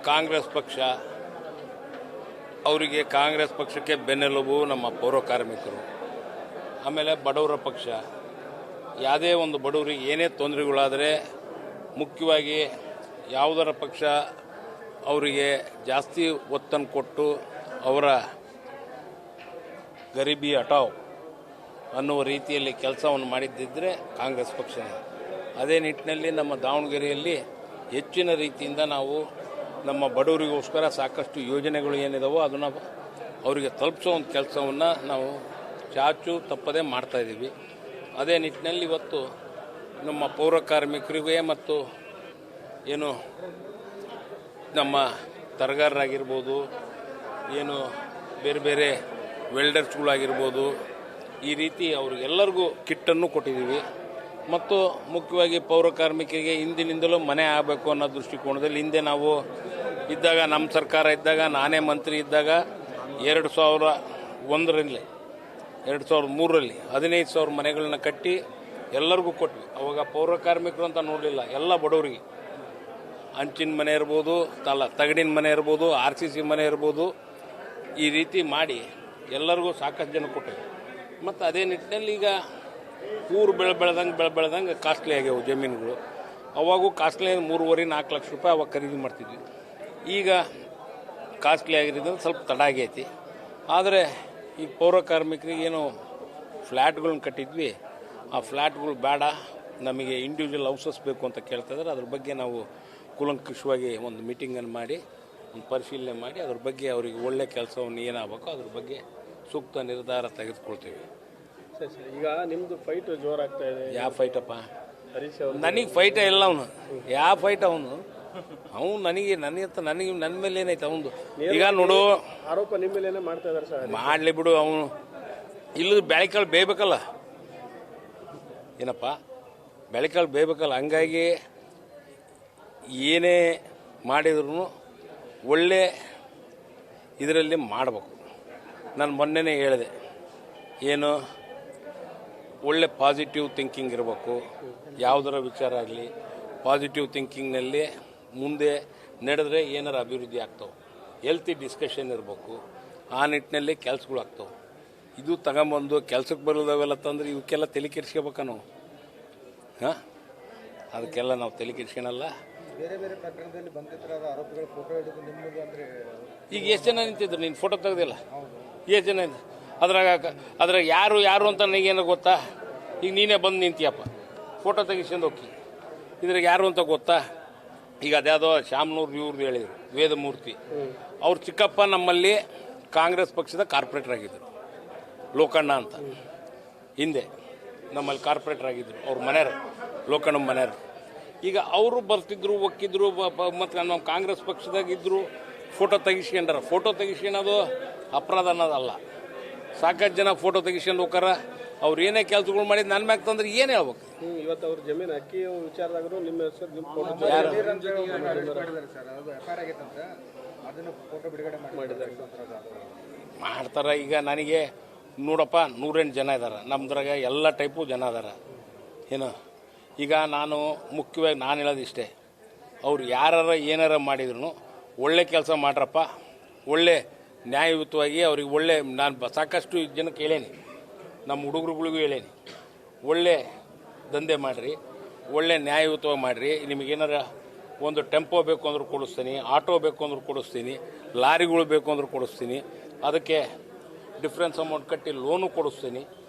ಕಾಂಗ್ರೆಸ್ ಪಕ್ಷ ಅವರಿಗೆ ಕಾಂಗ್ರೆಸ್ ಪಕ್ಷಕ್ಕೆ ಬೆನ್ನೆಲುಬು ನಮ್ಮ ಪೌರ ಕಾರ್ಮಿಕರು. ಆಮೇಲೆ ಬಡವರ ಪಕ್ಷ. ಯಾವುದೇ ಒಂದು ಬಡವರಿಗೆ ಏನೇ ತೊಂದರೆಗಳಾದರೆ ಮುಖ್ಯವಾಗಿ ಯಾವುದರ ಪಕ್ಷ ಅವರಿಗೆ ಜಾಸ್ತಿ ಒತ್ತನ್ನು ಕೊಟ್ಟು ಅವರ ಗರೀಬಿ ಹಟಾವ್ ಅನ್ನುವ ರೀತಿಯಲ್ಲಿ ಕೆಲಸವನ್ನು ಮಾಡಿದ್ದಿದ್ದರೆ ಕಾಂಗ್ರೆಸ್ ಪಕ್ಷನೇ. ಅದೇ ನಿಟ್ಟಿನಲ್ಲಿ ನಮ್ಮ ದಾವಣಗೆರೆಯಲ್ಲಿ ಹೆಚ್ಚಿನ ರೀತಿಯಿಂದ ನಾವು ನಮ್ಮ ಬಡವರಿಗೋಸ್ಕರ ಸಾಕಷ್ಟು ಯೋಜನೆಗಳು ಏನಿದಾವೋ ಅದನ್ನು ಅವರಿಗೆ ತಲುಪಿಸೋ ಒಂದು ಕೆಲಸವನ್ನು ನಾವು ಚಾಚು ತಪ್ಪದೇ ಮಾಡ್ತಾಯಿದ್ದೀವಿ. ಅದೇ ನಿಟ್ಟಿನಲ್ಲಿ ಇವತ್ತು ನಮ್ಮ ಪೌರ ಕಾರ್ಮಿಕರಿಗೆ ಮತ್ತು ಏನು ನಮ್ಮ ತರಗಾರರಾಗಿರ್ಬೋದು, ಏನು ಬೇರೆ ಬೇರೆ ವೆಲ್ಡರ್ಸ್ಗಳಾಗಿರ್ಬೋದು, ಈ ರೀತಿ ಅವ್ರಿಗೆಲ್ಲರಿಗೂ ಕಿಟ್ಟನ್ನು ಕೊಟ್ಟಿದ್ದೀವಿ. ಮತ್ತು ಮುಖ್ಯವಾಗಿ ಪೌರ ಕಾರ್ಮಿಕರಿಗೆ ಹಿಂದಿನಿಂದಲೂ ಮನೆ ಆಗಬೇಕು ಅನ್ನೋ ದೃಷ್ಟಿಕೋನದಲ್ಲಿ ಹಿಂದೆ ನಾವು ಇದ್ದಾಗ, ನಮ್ಮ ಸರ್ಕಾರ ಇದ್ದಾಗ, ನಾನೇ ಮಂತ್ರಿ ಇದ್ದಾಗ 2001ರಲ್ಲಿ 2003ರಲ್ಲಿ 15,000 ಮನೆಗಳನ್ನ ಕಟ್ಟಿ ಎಲ್ಲರಿಗೂ ಕೊಟ್ವಿ. ಅವಾಗ ಪೌರ ಕಾರ್ಮಿಕರು ಅಂತ ನೋಡಲಿಲ್ಲ, ಎಲ್ಲ ಬಡವರಿಗೆ ಹಂಚಿನ ಮನೆ ಇರ್ಬೋದು, ತಗಡಿನ ಮನೆ ಇರ್ಬೋದು, RCC ಮನೆ ಇರ್ಬೋದು, ಈ ರೀತಿ ಮಾಡಿ ಎಲ್ಲರಿಗೂ ಸಾಕಷ್ಟು ಜನ ಕೊಟ್ಟಿವಿ. ಮತ್ತು ಅದೇ ನಿಟ್ಟಿನಲ್ಲಿ ಈಗ ಊರು ಬೆಳೆದಂಗೆ ಕಾಸ್ಟ್ಲಿ ಆಗ್ಯಾವು ಜಮೀನುಗಳು. ಅವಾಗೂ ಕಾಸ್ಟ್ಲಿ 3.5-4 ಲಕ್ಷ ರೂಪಾಯಿ ಅವಾಗ ಖರೀದಿ ಮಾಡ್ತಿದ್ವಿ. ಈಗ ಕಾಸ್ಟ್ಲಿ ಆಗಿರೋದ್ರಿಂದ ಸ್ವಲ್ಪ ತಡ ಆಗೈತಿ. ಆದರೆ ಈ ಪೌರ ಕಾರ್ಮಿಕರಿಗೆ ಏನು ಫ್ಲ್ಯಾಟ್ಗಳನ್ನ ಕಟ್ಟಿದ್ವಿ, ಆ ಫ್ಲ್ಯಾಟ್ಗಳು ಬೇಡ, ನಮಗೆ ಇಂಡಿವಿಜುವಲ್ ಹೌಸಸ್ ಬೇಕು ಅಂತ ಕೇಳ್ತಾ ಇದ್ದಾರೆ. ಅದ್ರ ಬಗ್ಗೆ ನಾವು ಕೂಲಂಕಷವಾಗಿ ಒಂದು ಮೀಟಿಂಗನ್ನು ಮಾಡಿ ಒಂದು ಪರಿಶೀಲನೆ ಮಾಡಿ ಅದ್ರ ಬಗ್ಗೆ ಅವರಿಗೆ ಒಳ್ಳೆ ಕೆಲಸವನ್ನು ಏನಾಗಬೇಕು ಅದ್ರ ಬಗ್ಗೆ ಸೂಕ್ತ ನಿರ್ಧಾರ ತೆಗೆದುಕೊಳ್ತೀವಿ. ಸರಿ ಸರ್, ಈಗ ನಿಮ್ಮದು ಫೈಟ್ ಜೋರಾಗ್ತಾ ಇದೆ. ಯಾವ ಫೈಟಪ್ಪ? ಹರೀಶ್ ಅವರು ನನಗೆ ಫೈಟ ಇಲ್ಲ. ಅವನು ಯಾವ ಫೈಟ್? ಅವನು ನನ್ನ ಮೇಲೆ ಏನೈತೆ ಅವನು? ಈಗ ನೋಡು, ಆರೋಪ ನಿಮ್ಮ ಮೇಲೆ ಮಾಡ್ತಾ ಇದ್ದಾರೆ ಸರ್. ಮಾಡಲಿ ಬಿಡು. ಅವನು ಇಲ್ಲದ ಬೆಳೆಕಾಳು ಬೇಯಬೇಕಲ್ಲ, ಏನಪ್ಪ, ಬೆಳೆಕಾಳು ಬೇಯಬೇಕಲ್ಲ. ಹಂಗಾಗಿ ಏನೇ ಮಾಡಿದ್ರು ಒಳ್ಳೆ ಇದರಲ್ಲಿ ಮಾಡಬೇಕು. ನಾನು ಮೊನ್ನೆನೇ ಹೇಳಿದೆ, ಏನು ಒಳ್ಳೆ ಪಾಸಿಟಿವ್ ಥಿಂಕಿಂಗ್ ಇರಬೇಕು. ಯಾವುದರ ವಿಚಾರ ಆಗಲಿ ಪಾಸಿಟಿವ್ ಥಿಂಕಿಂಗ್ನಲ್ಲಿ ಮುಂದೆ ನಡೆದ್ರೆ ಏನಾರು ಅಭಿವೃದ್ಧಿ ಆಗ್ತಾವೆ. ಹೆಲ್ತಿ ಡಿಸ್ಕಷನ್ ಇರಬೇಕು. ಆ ನಿಟ್ಟಿನಲ್ಲಿ ಕೆಲಸಗಳು ಆಗ್ತಾವೆ. ಇದು ತಗೊಂಬಂದು ಕೆಲಸಕ್ಕೆ ಬರೋದವೆಲ್ಲ ತಂದ್ರೆ ಇವಕ್ಕೆಲ್ಲ ತಲೆ ಕೆಡಿಸ್ಕೋಬೇಕ ನಾವು. ಅದಕ್ಕೆಲ್ಲ ನಾವು ತಲೆ ಕೆಡಿಸ್ಕೊಳಲ್ಲ. ಬೇರೆ ಬೇರೆ ಪ್ರಕರಣದಲ್ಲಿ ಬಂದಿದ್ದ ಆರೋಪಿಗಳು ಫೋಟೋ ಹಿಡಿದು ನಿಮ್ಮದು ಅಂದರೆ ಈಗ ಎಷ್ಟು ಜನ ನಿಂತಿದ್ರು? ನೀನು ಫೋಟೋ ತೆಗೆದಿಲ್ಲ? ಎಷ್ಟು ಜನ ಇದ್ರು ಅದ್ರಾಗ ಯಾರು ಅಂತ ನನಗೇನೋ ಗೊತ್ತಾ? ಈಗ ನೀನೇ ಬಂದು ನಿಂತಿಯಪ್ಪ, ಫೋಟೋ ತೆಗಿಸ್ಕೊಂಡು ಹೋಗಿ. ಇದ್ರಾಗ ಯಾರು ಅಂತ ಗೊತ್ತಾ? ಈಗ ಅದ್ಯಾವುದೋ ಶಾಮನೂರು ಇವ್ರದ್ದು ಹೇಳಿದರು, ವೇದಮೂರ್ತಿ. ಅವ್ರ ಚಿಕ್ಕಪ್ಪ ನಮ್ಮಲ್ಲಿ ಕಾಂಗ್ರೆಸ್ ಪಕ್ಷದ ಕಾರ್ಪೊರೇಟರ್ ಆಗಿದ್ದರು, ಲೋಕಣ್ಣ ಅಂತ. ಹಿಂದೆ ನಮ್ಮಲ್ಲಿ ಕಾರ್ಪೊರೇಟರ್ ಆಗಿದ್ದರು. ಅವ್ರ ಮನೆಯವರು, ಲೋಕಣ್ಣ ಮನೆಯವರು. ಈಗ ಅವರು ಬರ್ತಿದ್ರು, ಒಕ್ಕಿದ್ರು, ಮತ್ತು ನಮ್ಮ ಕಾಂಗ್ರೆಸ್ ಪಕ್ಷದಾಗಿದ್ದರು. ಫೋಟೋ ತೆಗಿಸ್ಕೊಂಡ್ರ. ಫೋಟೋ ತೆಗಿಸ್ಕೊಳೋದು ಅಪರಾಧ ಅನ್ನೋದಲ್ಲ. ಸಾಕಷ್ಟು ಜನ ಫೋಟೋ ತೆಗಿಸ್ಕೊಂಡು ಹೋಗಾರ. ಅವ್ರು ಏನೇ ಕೆಲಸಗಳು ಮಾಡಿದ್ದು ನನ್ನ ಮ್ಯಾಗ ತಂದ್ರೆ ಏನು ಹೇಳ್ಬೇಕು? ಇವತ್ತು ಅವ್ರ ಜಮೀನು ಅಕ್ಕಿ ವಿಚಾರದಾಗೂ ನಿಮ್ಮ ಹೆಸರು, ನಿಮ್ಮ ಫೋಟೋ ಯಾರು ಮಾಡ್ತಾರ? ಈಗ ನನಗೆ ನೋಡಪ್ಪ 108 ಜನ ಇದ್ದಾರೆ ನಮ್ದ್ರಾಗ, ಎಲ್ಲ ಟೈಪು ಜನ ಅದಾರ. ಏನು ಈಗ ನಾನು ಮುಖ್ಯವಾಗಿ ನಾನು ಹೇಳೋದು ಇಷ್ಟೇ, ಅವ್ರು ಯಾರು ಏನಾರ ಮಾಡಿದ್ರು ಒಳ್ಳೆ ಕೆಲಸ ಮಾಡ್ರಪ್ಪ, ಒಳ್ಳೆ ನ್ಯಾಯಯುತವಾಗಿ ಅವ್ರಿಗೆ ಒಳ್ಳೆ. ನಾನು ಸಾಕಷ್ಟು ಜನಕ್ಕೆ ಹೇಳೇನಿ, ನಮ್ಮ ಹುಡುಗರುಗಳಿಗೂ ಹೇಳೇನಿ, ಒಳ್ಳೆ ದಂಧೆ ಮಾಡಿರಿ, ಒಳ್ಳೆ ನ್ಯಾಯಯುತವಾಗಿ ಮಾಡಿರಿ. ನಿಮಗೇನಾರ ಒಂದು ಟೆಂಪೋ ಬೇಕು ಅಂದ್ರೂ ಕೊಡಿಸ್ತೀನಿ, ಆಟೋ ಬೇಕು ಅಂದ್ರೂ ಕೊಡಿಸ್ತೀನಿ, ಲಾರಿಗಳು ಬೇಕು ಅಂದ್ರೂ ಕೊಡಿಸ್ತೀನಿ, ಅದಕ್ಕೆ ಡಿಫ್ರೆನ್ಸ್ ಅಮೌಂಟ್ ಕಟ್ಟಿ ಲೋನು ಕೊಡಿಸ್ತೀನಿ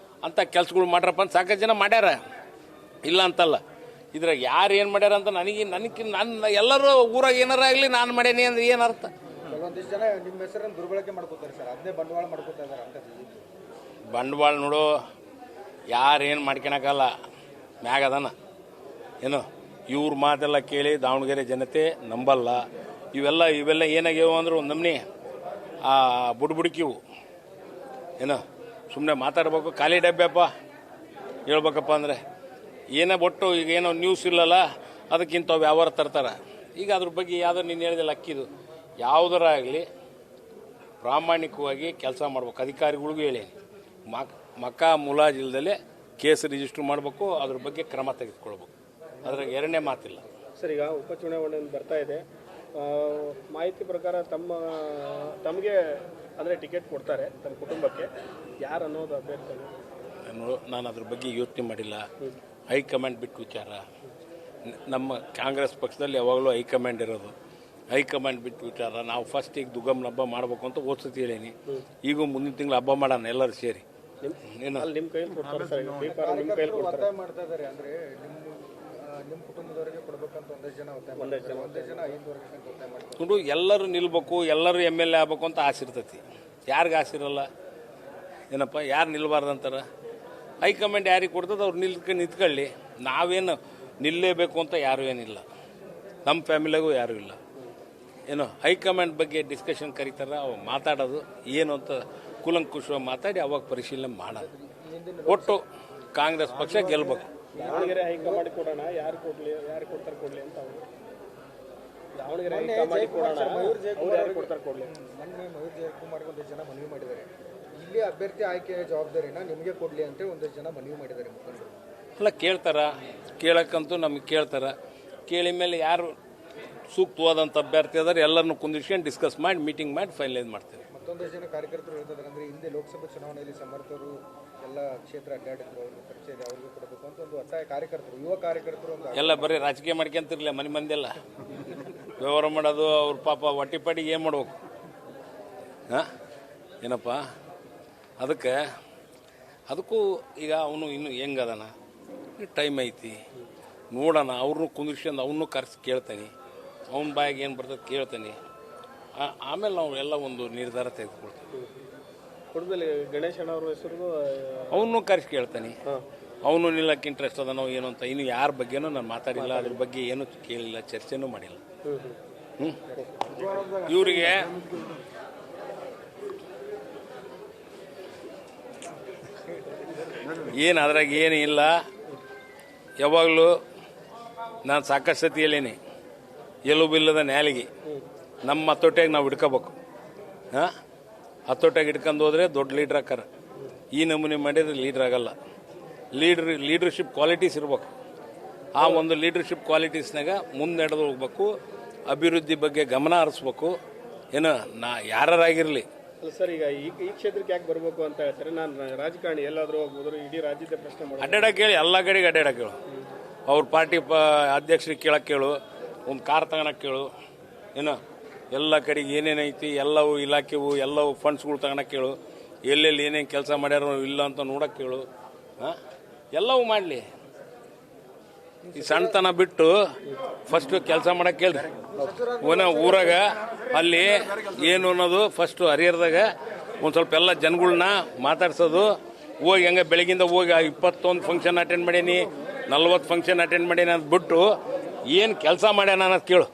ಅಂತ ಕೆಲಸಗಳು ಮಾಡ್ರಪ್ಪ ಅಂತ ಸಾಕಷ್ಟು ಜನ ಮಾಡ್ಯಾರ, ಇಲ್ಲ ಅಂತಲ್ಲ. ಇದ್ರಾಗ ಯಾರು ಏನು ಮಾಡ್ಯಾರ ಅಂತ ನನ್ನ ಎಲ್ಲರೂ ಊರಾಗ ಏನಾರ ಆಗಲಿ ನಾನು ಮಾಡೇನಿ ಅಂದ್ರೆ ಏನು ಅರ್ಥ? ಕೆಲವೊಂದಿಷ್ಟು ಜನ ನಿಮ್ಮ ಹೆಸರನ್ನು ದುರ್ಬಳಕೆ ಮಾಡ್ಕೋತಾರೆ ಸರ್, ಅದನ್ನೇ ಬಂಡವಾಳ ಮಾಡ್ಕೋತಾ ಇದ್ದಾರೆ ಅಂತ. ಬಂಡವಾಳ ನೋಡು, ಯಾರೇನು ಮಾಡ್ಕೊಳಕ್ಕಲ್ಲ, ಮ್ಯಾಗ ಅದನ. ಏನು ಇವ್ರ ಮಾತೆಲ್ಲ ಕೇಳಿ ದಾವಣಗೆರೆ ಜನತೆ ನಂಬಲ್ಲ. ಇವೆಲ್ಲ ಏನಾಗ್ಯಾವ ಅಂದ್ರೆ ಒಂದು ನಮ್ನಿ ಬುಡ್ಕಿವು. ಏನು ಸುಮ್ಮನೆ ಮಾತಾಡ್ಬೇಕು, ಖಾಲಿ ಡಬ್ಬೆಪ್ಪ ಹೇಳ್ಬೇಕಪ್ಪ ಅಂದರೆ ಏನೇ ಒಟ್ಟು. ಈಗ ಏನೋ ನ್ಯೂಸ್ ಇಲ್ಲಲ್ಲ, ಅದಕ್ಕಿಂತ ವ್ಯವಹಾರ ತರ್ತಾರೆ. ಈಗ ಅದ್ರ ಬಗ್ಗೆ ಯಾವುದೋ ನೀನು ಹೇಳಿದೆಲ್ಲ ಅಕ್ಕಿದು, ಯಾವುದರ ಆಗಲಿ ಪ್ರಾಮಾಣಿಕವಾಗಿ ಕೆಲಸ ಮಾಡ್ಬೇಕು. ಅಧಿಕಾರಿಗಳಿಗೂ ಹೇಳಿ ಮಕ ಮುಲಾಜಿಲ್ದಲೇ ಕೇಸ್ ರಿಜಿಸ್ಟರ್ ಮಾಡಬೇಕು, ಅದ್ರ ಬಗ್ಗೆ ಕ್ರಮ ತೆಗೆದುಕೊಳ್ಬೇಕು. ಅದ್ರಾಗ ಎರಡನೇ ಮಾತಿಲ್ಲ ಸರ್. ಈಗ ಉಪಚುನಾವಣೆ ಬರ್ತಾ ಇದೆ, ಮಾಹಿತಿ ಪ್ರಕಾರ ತಮಗೆ ಅಂದರೆ ಟಿಕೆಟ್ ಕೊಡ್ತಾರೆ ತಮ್ಮ ಕುಟುಂಬಕ್ಕೆ, ಯಾರು ಅನ್ನೋದು ಅಭ್ಯರ್ಥಿ? ನಾನು ಅದ್ರ ಬಗ್ಗೆ ಯೋಚನೆ ಮಾಡಿಲ್ಲ. ಹೈಕಮಾಂಡ್ ಬಿಟ್ಟು ವಿಚಾರ. ನಮ್ಮ ಕಾಂಗ್ರೆಸ್ ಪಕ್ಷದಲ್ಲಿ ಯಾವಾಗಲೂ ಹೈಕಮಾಂಡ್ ಇರೋದು. ಹೈಕಮಾಂಡ್ ಬಿಟ್ಟು ವಿಚಾರ. ನಾವು ಫಸ್ಟ್ ಈಗ ದುಗಮ್ನ ಹಬ್ಬ ಮಾಡಬೇಕು ಅಂತ ಓದ್ಸತಿ ಹೇಳೀನಿ. ಈಗ ಮುಂದಿನ ತಿಂಗಳು ಹಬ್ಬ ಮಾಡೋಣ ಎಲ್ಲರೂ ಸೇರಿ. ನಿಮ್ಮ ಕೈಯಲ್ಲಿ ಕೊಡ್ತಾರೆ ಸರ್, ನಿಮ್ಮ ಕೈಯಲ್ಲಿ ಕೊಡ್ತಾರೆ. ಒತ್ತಾಯ ಮಾಡ್ತಾ ಇದ್ದಾರೆ ಅಂದರೆ ನಿಮ್ಮ ಕುಟುಂಬದವರಿಗೆ ಕೊಡಬೇಕಂತ ಒಂದೇ ಜನ 5 ವರ್ಷಕ್ಕೆ ಒತ್ತಾಯ ಮಾಡ್ತಾರೆ. ನೋಡು, ಎಲ್ಲರೂ ನಿಲ್ಬೇಕು, ಎಲ್ಲರೂ MLA ಆಗ್ಬೇಕು ಅಂತ ಆಸೆ ಇರ್ತೈತಿ. ಯಾರಿಗೆ ಆಸೆ ಇರಲ್ಲ? ಏನಪ್ಪ, ಯಾರು ನಿಲ್ಬಾರ್ದಂತಾರ? ಹೈಕಮಾಂಡ್ ಯಾರಿಗೆ ಕೊಡ್ತದೆ ಅವ್ರು ನಿಂತ್ಕೊಳ್ಳಿ. ನಾವೇನು ನಿಲ್ಲೇಬೇಕು ಅಂತ ಯಾರೂ ಏನಿಲ್ಲ. ನಮ್ಮ ಫ್ಯಾಮಿಲಿಗೂ ಯಾರೂ ಇಲ್ಲ. ಏನೋ ಹೈಕಮಾಂಡ್ ಬಗ್ಗೆ ಡಿಸ್ಕಷನ್ ಕರೀತಾರ, ಅವು ಮಾತಾಡೋದು ಏನು ಅಂತ ಕೂಲಂಕುಷವಾಗಿ ಮಾತಾಡಿ ಅವಾಗ ಪರಿಶೀಲನೆ ಮಾಡೋದು. ಒಟ್ಟು ಕಾಂಗ್ರೆಸ್ ಪಕ್ಷ ಗೆಲ್ಬೇಕು. ದಾವಣಗೆರೆ ಹೈಕಮಾಂಡ್ ಕೊಡೋಣ, ಯಾರು ಕೊಡ್ತಾರೆ ಕೊಡಲಿ ಅಂತ ಅವರು. ದಾವಣಗೆರೆ ಹೈಕಮಾಂಡ್ ಕೊಡೋಣ, ಅವ್ರು ಯಾರು ಕೊಡ್ತಾರೆ ಕೊಡಲಿ. ಮೊನ್ನೆ ಮಯೂರ್ ಜಯಕುಮಾರ್ಗೆ ಒಂದಷ್ಟು ಜನ ಮನವಿ ಮಾಡಿದ್ದಾರೆ. ಇಲ್ಲಿ ಅಭ್ಯರ್ಥಿ ಆಯ್ಕೆಯ ಜವಾಬ್ದಾರಿನ ನಿಮಗೆ ಕೊಡಲಿ ಅಂತ ಒಂದಷ್ಟು ಜನ ಮನವಿ ಮಾಡಿದ್ದಾರೆ ಮುಖಂಡರು. ಅಲ್ಲ, ಕೇಳ್ತಾರ. ಕೇಳಕ್ಕಂತೂ ನಮಗೆ ಕೇಳ್ತಾರ. ಕೇಳಿ ಮೇಲೆ ಯಾರು ಸೂಕ್ತವಾದಂಥ ಅಭ್ಯರ್ಥಿ ಅದಾರೆ ಎಲ್ಲರನ್ನು ಕುಂದಿಸ್ಕೊಂಡು ಡಿಸ್ಕಸ್ ಮಾಡಿ ಮೀಟಿಂಗ್ ಮಾಡಿ ಫೈನಲೈಸ್ ಮಾಡ್ತೇವೆ. ಮತ್ತೊಂದಷ್ಟು ಜನ ಕಾರ್ಯಕರ್ತರು ಹೇಳ್ತಿದ್ದಾರೆ, ಅಂದರೆ ಹಿಂದೆ ಲೋಕಸಭಾ ಚುನಾವಣೆಯಲ್ಲಿ ಸಮರ್ಥರು ಎಲ್ಲ ಕ್ಷೇತ್ರ ಅಡ್ಡಾಡಿದ್ರು, ಅವ್ರಿಗೆ ಪರಿಚಯ ಇದೆ, ಅವ್ರಿಗೆ ಕೊಡಬೇಕು ಅಂತ ಒಂದು ಒತ್ತಾಯ ಕಾರ್ಯಕರ್ತರು, ಯುವ ಕಾರ್ಯಕರ್ತರು ಒಂದು ಎಲ್ಲ ಬರೀ ರಾಜಕೀಯ ಮಾಡ್ಕೊಂತಿರ್ಲಿಲ್ಲ. ಮಂದೆಲ್ಲ ವ್ಯವಹಾರ ಮಾಡೋದು. ಅವ್ರ ಪಾಪ ಹೊಟ್ಟಿಪಾಟಿಗೆ ಏನು ಮಾಡ್ಬೇಕು? ಹಾಂ, ಏನಪ್ಪ, ಅದಕ್ಕೂ ಈಗ ಅವನು ಇನ್ನು ಹೆಂಗದಾನ, ಟೈಮ್ ಐತಿ, ನೋಡೋಣ. ಅವ್ರನ್ನೂ ಕುಂದಿಸ್ಕೊಂಡು ಅವನ್ನೂ ಕರೆಸಿ ಕೇಳ್ತಾನೆ. ಅವನ ಬಾಯಿಗೆ ಏನು ಬರ್ತದೆ ಕೇಳ್ತಾನೆ. ಆಮೇಲೆ ನಾವು ಎಲ್ಲ ಒಂದು ನಿರ್ಧಾರ ತೆಗೆದುಕೊಳ್ತೀವಿ. ಕುಟುಂಬದಲ್ಲಿ ಗಣೇಶ್ ಅಣ್ಣ ಅವ್ರ ಹೆಸರು ಅವನ್ನೂ ಕರೆಸಿ ಕೇಳ್ತಾನೆ. ಅವನು ನಿಲ್ಲಕ್ಕೆ ಇಂಟ್ರೆಸ್ಟ್ ಅದನೋ ಏನು ಅಂತ. ಇನ್ನು ಯಾರ ಬಗ್ಗೆನೂ ನಾನು ಮಾತಾಡಿಲ್ಲ, ಅದ್ರ ಬಗ್ಗೆ ಏನೂ ಕೇಳಿಲ್ಲ, ಚರ್ಚೆನೂ ಮಾಡಿಲ್ಲ. ಇವರಿಗೆ ಏನು ಅದ್ರಾಗ ಏನು ಇಲ್ಲ. ಯಾವಾಗಲೂ ನಾನು ಸಾಕಷ್ಟು ಸತಿ ಹೇಳೀನಿ, ಎಲುಬಿಲ್ಲದ ನ್ಯಾಲಿಗೆ ನಮ್ಮ ಹತೋಟಿಯಾಗಿ ನಾವು ಹಿಡ್ಕೋಬೇಕು. ಹಾಂ, ಹತೋಟಿಯಾಗಿ ಹಿಡ್ಕೊಂಡು ಹೋದ್ರೆ ದೊಡ್ಡ ಲೀಡ್ರ್ ಆಕಾರ. ಈ ನಮೂನೆ ಮಾಡಿದ್ರೆ ಲೀಡ್ರ್ ಆಗಲ್ಲ. ಲೀಡರ್ಶಿಪ್ ಕ್ವಾಲಿಟೀಸ್ ಇರ್ಬೇಕು. ಆ ಒಂದು ಲೀಡರ್ಶಿಪ್ ಕ್ವಾಲಿಟೀಸ್ನಾಗ ಮುಂದೆ ನಡೆದು ಹೋಗ್ಬೇಕು. ಅಭಿವೃದ್ಧಿ ಬಗ್ಗೆ ಗಮನ ಹರಿಸ್ಬೇಕು. ಏನೋ ಯಾರಾಗಿರಲಿ. ಅಲ್ಲ ಸರ್, ಈಗ ಈ ಕ್ಷೇತ್ರಕ್ಕೆ ಯಾಕೆ ಬರಬೇಕು ಅಂತ ಹೇಳ್ತಾರೆ. ನಾನು ರಾಜಕಾರಣಿ ಎಲ್ಲಾದರೂ ಹೋಗ್ಬೋದ್ರು, ಇಡೀ ರಾಜ್ಯದ ಪ್ರಶ್ನೆ ಮಾಡಿ ಅಡ್ಡಾಡಕ್ಕೆ ಹೇಳಿ, ಎಲ್ಲ ಕಡೆಗೆ ಅಡ್ಡಾಡಕ್ಕೆ ಹೇಳು. ಅವ್ರ ಪಾರ್ಟಿ ಅಧ್ಯಕ್ಷರಿಗೆ ಕೇಳಕ್ಕೆ ಹೇಳು, ಒಂದು ಕಾರ್ ತಗೊಳಕ್ಕೆ ಹೇಳು. ಏನೋ ಎಲ್ಲ ಕಡೆಗೆ ಏನೇನೈತಿ ಎಲ್ಲವೂ ಇಲಾಖೆವು ಎಲ್ಲವೂ ಫಂಡ್ಸ್ಗಳು ತಗೊಳಕ್ಕೆ ಹೇಳು. ಎಲ್ಲೆಲ್ಲಿ ಏನೇನು ಕೆಲಸ ಮಾಡ್ಯಾರೋ ಇಲ್ಲ ಅಂತ ನೋಡಕ್ಕೆ ಹೇಳು. ಹಾಂ, ಎಲ್ಲವೂ ಮಾಡಲಿ. ಈ ಸಣ್ಣತನ ಬಿಟ್ಟು ಫಸ್ಟು ಕೆಲಸ ಮಾಡಕ್ಕೆ ಹೇಳ್ರಿ. ಊರಾಗ ಅಲ್ಲಿ ಏನು ಅನ್ನೋದು ಫಸ್ಟು ಹರಿಹರದಾಗ ಒಂದು ಸ್ವಲ್ಪ ಎಲ್ಲ ಜನಗಳನ್ನ ಮಾತಾಡ್ಸೋದು. ಹೋಗಿ ಹಂಗೆ ಬೆಳಗಿಂದ ಹೋಗಿ 21 ಫಂಕ್ಷನ್ ಅಟೆಂಡ್ ಮಾಡೀನಿ, 40 ಫಂಕ್ಷನ್ ಅಟೆಂಡ್ ಮಾಡೀನಿ ಅಂತ ಬಿಟ್ಟು ಏನು ಕೆಲಸ ಮಾಡ್ಯಾನ ಅನ್ನೋದು ಕೇಳು.